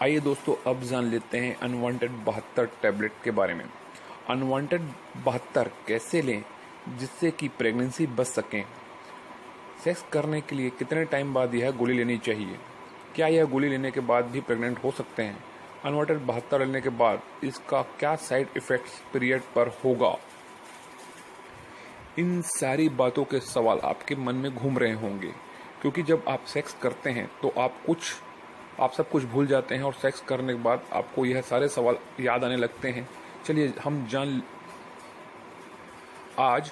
आइए दोस्तों, अब जान लेते हैं अनवांटेड 72 टैबलेट के बारे में। अनवांटेड 72 कैसे लें जिससे कि प्रेगनेंसी बच सकें। सेक्स करने के लिए कितने टाइम बाद यह गोली लेनी चाहिए। क्या यह गोली लेने के बाद भी प्रेग्नेंट हो सकते हैं। अनवांटेड 72 लेने के बाद इसका क्या साइड इफेक्ट्स पीरियड पर होगा। इन सारी बातों के सवाल आपके मन में घूम रहे होंगे, क्योंकि जब आप सेक्स करते हैं तो आप सब कुछ भूल जाते हैं और सेक्स करने के बाद आपको यह सारे सवाल याद आने लगते हैं। चलिए आज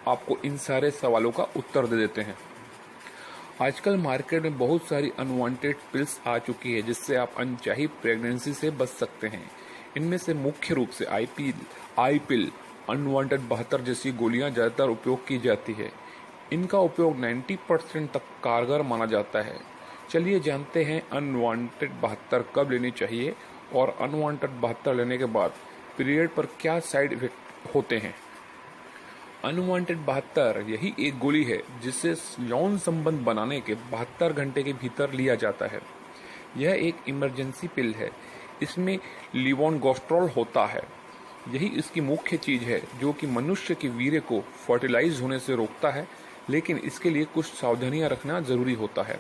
आपको इन सारे सवालों का उत्तर दे देते हैं। आजकल मार्केट में बहुत सारी अनवांटेड पिल्स आ चुकी है जिससे आप अनचाही प्रेगनेंसी से बच सकते हैं। इनमें से मुख्य रूप से आई पिल, अनवांटेड 72 जैसी गोलियां ज्यादातर उपयोग की जाती है। इनका उपयोग 90% तक कारगर माना जाता है। चलिए जानते हैं अनवांटेड 72 कब लेनी चाहिए और अनवांटेड 72 लेने के बाद पीरियड पर क्या साइड इफेक्ट होते हैं। अनवांटेड 72 यही एक गोली है जिसे यौन संबंध बनाने के 72 घंटे के भीतर लिया जाता है। यह एक इमरजेंसी पिल है। इसमें लेवोनगोस्ट्रोल होता है। यही इसकी मुख्य चीज है जो कि मनुष्य के वीर्य को फर्टिलाइज होने से रोकता है, लेकिन इसके लिए कुछ सावधानियां रखना जरूरी होता है।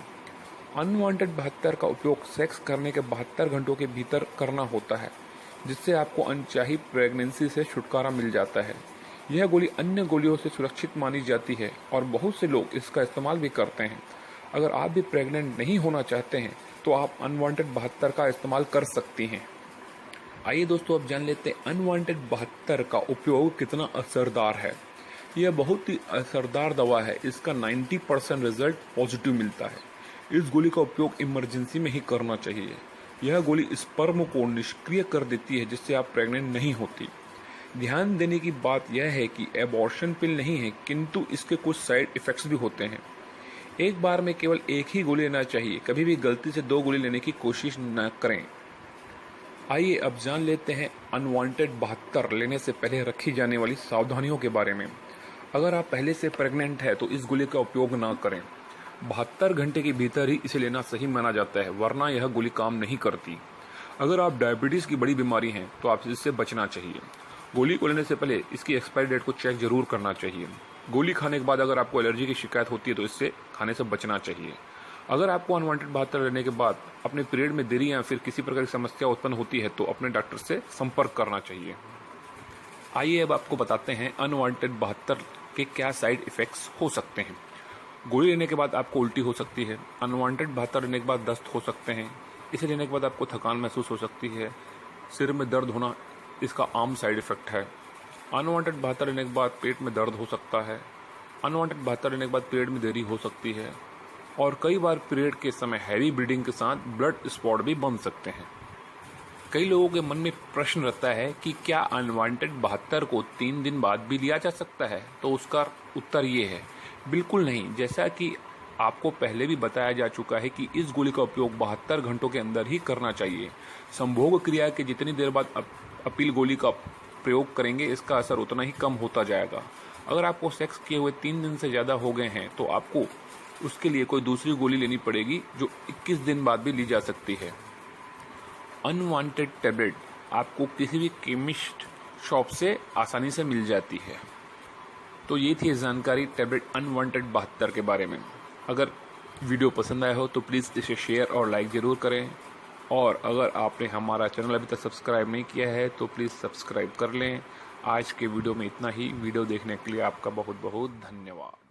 अनवांटेड 72 का उपयोग सेक्स करने के 72 घंटों के भीतर करना होता है, जिससे आपको अनचाही प्रेगनेंसी से छुटकारा मिल जाता है। यह गोली अन्य गोलियों से सुरक्षित मानी जाती है और बहुत से लोग इसका इस्तेमाल भी करते हैं। अगर आप भी प्रेग्नेंट नहीं होना चाहते हैं तो आप अनवांटेड 72 का इस्तेमाल कर सकती हैं। आइए दोस्तों, अब जान लेते हैं अनवांटेड 72 का उपयोग कितना असरदार है। यह बहुत ही असरदार दवा है। इसका 90% रिजल्ट पॉजिटिव मिलता है। इस गोली का उपयोग इमरजेंसी में ही करना चाहिए। यह गोली स्पर्म को निष्क्रिय कर देती है जिससे आप प्रेग्नेंट नहीं होती। ध्यान देने की बात यह है कि एबॉर्शन पिल नहीं है, किंतु इसके कुछ साइड इफेक्ट्स भी होते हैं। एक बार में केवल एक ही गोली लेना चाहिए। कभी भी गलती से 2 गोली लेने की कोशिश न करें। आइए अब जान लेते हैं अनवांटेड 72 लेने से पहले रखी जाने वाली सावधानियों के बारे में। अगर आप पहले से प्रेग्नेंट है तो इस गोली का उपयोग ना करें। 72 घंटे के भीतर ही इसे लेना सही माना जाता है, वरना यह गोली काम नहीं करती। अगर आप डायबिटीज की बड़ी बीमारी है तो आप इससे बचना चाहिए। गोली को लेने से पहले इसकी एक्सपायरी डेट को चेक जरूर करना चाहिए। गोली खाने के बाद अगर आपको एलर्जी की शिकायत होती है तो इससे खाने से बचना चाहिए। अगर आपको अनवांटेड 72 लेने के बाद अपने पीरियड में देरी या फिर किसी प्रकार की समस्या उत्पन्न होती है तो अपने डॉक्टर से संपर्क करना चाहिए। आइए अब आपको बताते हैं अनवांटेड 72 के क्या साइड इफेक्ट्स हो सकते हैं। गोली लेने के बाद आपको उल्टी हो सकती है। अनवांटेड 72 लेने के बाद दस्त हो सकते हैं। इसे लेने के बाद आपको थकान महसूस हो सकती है। सिर में दर्द होना इसका आम साइड इफेक्ट है। अनवांटेड 72 लेने के बाद पेट में दर्द हो सकता है। अनवांटेड 72 लेने के बाद पीरियड में देरी हो सकती है और कई बार पीरियड के समय हैवी ब्लीडिंग के साथ ब्लड स्पॉट भी बन सकते हैं। कई लोगों के मन में प्रश्न रहता है कि क्या अनवांटेड 72 को 3 दिन बाद भी लिया जा सकता है, तो उसका उत्तर ये है, बिल्कुल नहीं। जैसा कि आपको पहले भी बताया जा चुका है कि इस गोली का उपयोग 72 घंटों के अंदर ही करना चाहिए। संभोग क्रिया के जितनी देर बाद अपील गोली का प्रयोग करेंगे इसका असर उतना ही कम होता जाएगा। अगर आपको सेक्स किए हुए 3 दिन से ज्यादा हो गए हैं तो आपको उसके लिए कोई दूसरी गोली लेनी पड़ेगी जो 21 दिन बाद भी ली जा सकती है। अनवांटेड टैबलेट आपको किसी भी केमिस्ट शॉप से आसानी से मिल जाती है। तो ये थी जानकारी टैबलेट अनवांटेड 72 के बारे में। अगर वीडियो पसंद आया हो तो प्लीज़ इसे शेयर और लाइक ज़रूर करें, और अगर आपने हमारा चैनल अभी तक सब्सक्राइब नहीं किया है तो प्लीज़ सब्सक्राइब कर लें। आज के वीडियो में इतना ही। वीडियो देखने के लिए आपका बहुत बहुत धन्यवाद।